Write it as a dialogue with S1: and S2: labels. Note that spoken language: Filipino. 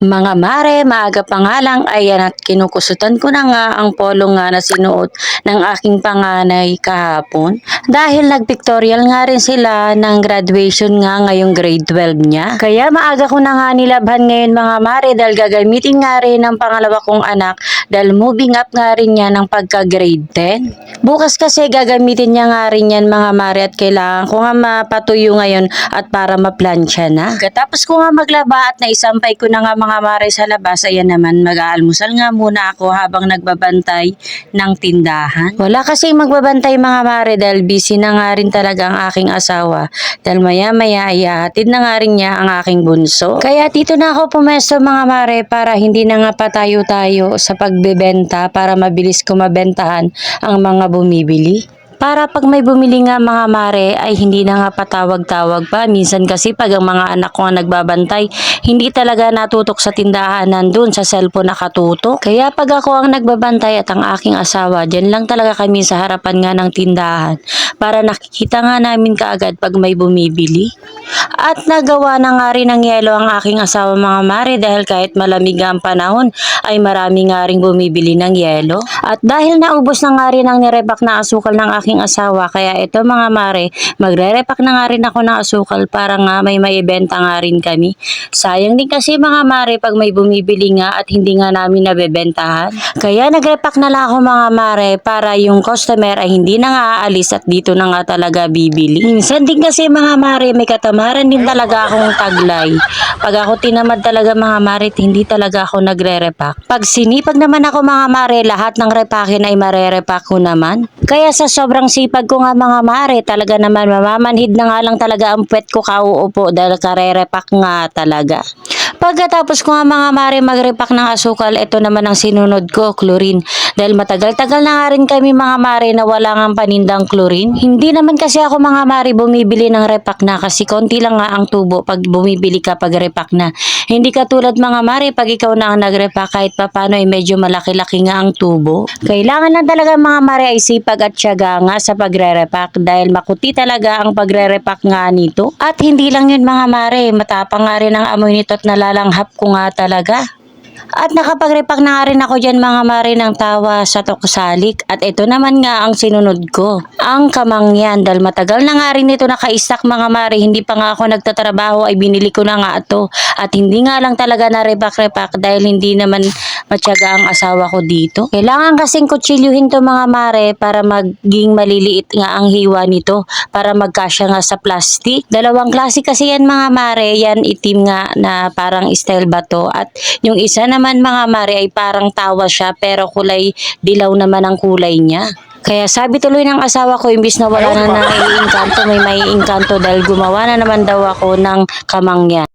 S1: Mga mare, maaga pa nga lang ayan at kinukusutan ko na nga ang polo nga na sinuot ng aking panganay kahapon. Dahil nag-pictorial nga rin sila ng graduation nga ngayong grade 12 niya. Kaya maaga ko na nga nilabhan ngayon mga mare dahil gagamitin nga rin ng pangalawa kong anak dahil moving up nga rin niya ng pagka grade 10. Bukas kasi gagamitin niya nga rin yan mga mare at kailangan ko nga mapatuyo ngayon at para maplansya na. Katapos ko nga maglaba at naisampay ko na nga mga mare sa labas, ayan naman mag-aalmusal nga muna ako habang nagbabantay ng tindahan. Wala kasi magbabantay mga mare dahil busy na nga rin talaga ang aking asawa dahil maya maya ihahatid na nga rin niya ang aking bunso. Kaya dito na ako pumesto mga mare para hindi na nga patayo-tayo sa pagbebenta para mabilis ko mabentahan ang mga bumibili. Para pag may bumili nga mga mare ay hindi na nga patawag-tawag pa. Minsan kasi pag ang mga anak ko nga nagbabantay, hindi talaga natutok sa tindahan, nandun sa cellphone nakatutok. Kaya pag ako ang nagbabantay at ang aking asawa, dyan lang talaga kami sa harapan nga ng tindahan para nakikita nga namin kaagad pag may bumibili. At nagawa na nga rin ng yelo ang aking asawa mga mare dahil kahit malamig ang panahon ay marami nga rin bumibili ng yelo. At dahil naubos na nga rin ang nirepak na asukal ng aking asawa, kaya ito mga mare, magre-repak na nga rin ako ng asukal para nga may maibenta nga rin kami. Sayang din kasi mga mare pag may bumibili nga at hindi nga namin nabebentahan. Kaya nagrepak na lang ako mga mare para yung customer ay hindi na nga aalis at dito na nga talaga bibili. Minsan din kasi mga mare may katamaran din talaga akong taglay. Pag ako tinamad talaga mga mare, hindi talaga ako nagre-repak. Pag sinipag naman ako mga mare, lahat ng repakin ay marerepak ko naman. Kaya sa sobrang sipag ko nga mga mare, talaga naman mamamanhid na nga lang talaga ang puwet ko kauupo dahil karerepak nga talaga. Pagkatapos ko nga mga mare magrepak ng asukal, ito naman ang sinunod ko, chlorine. Dahil matagal-tagal na nga rin kami mga mare na wala nga panindang chlorine. Hindi naman kasi ako mga mare bumibili ng repak na kasi konti lang nga ang tubo pag bumibili ka pag repak na. Hindi katulad mga mare pag ikaw na ang nagrepak kahit papano ay medyo malaki-laki nga ang tubo. Kailangan lang talaga mga mare ay sipag at tiyaga nga sa pagre-repak dahil makuti talaga ang pagre-repak nga nito. At hindi lang yun mga mare, matapang nga rin ang amoy nito at nalalanghap ko nga talaga. At nakapagrepak na nga rin ako dyan mga mare ng tawa sa toksalik. At ito naman nga ang sinunod ko, ang kamangyan. Dahil matagal na nga rin ito naka-stack mga mare, hindi pa nga ako nagtatrabaho ay binili ko na nga ito. At hindi nga lang talaga na repak-repak dahil hindi naman matyaga ang asawa ko dito. Kailangan kasing kutsilyuhin to mga mare para maging maliliit nga ang hiwa nito para magkasya nga sa plastic. Dalawang klase kasi yan mga mare, yan itim nga na parang style bato at yung isa naman mga mare ay parang tawa siya pero kulay dilaw naman ang kulay niya. Kaya sabi tuloy ng asawa ko, imbis na wala na naiingkanto, may maiingkanto dahil gumawa na naman daw ako ng kamangyan.